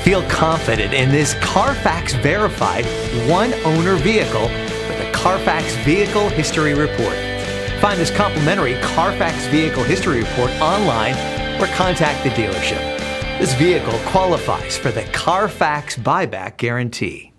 Feel confident in this CARFAX verified one-owner vehicle with the CARFAX Vehicle History Report. Find this complimentary CARFAX Vehicle History Report online or contact the dealership. This vehicle qualifies for the CARFAX buyback guarantee.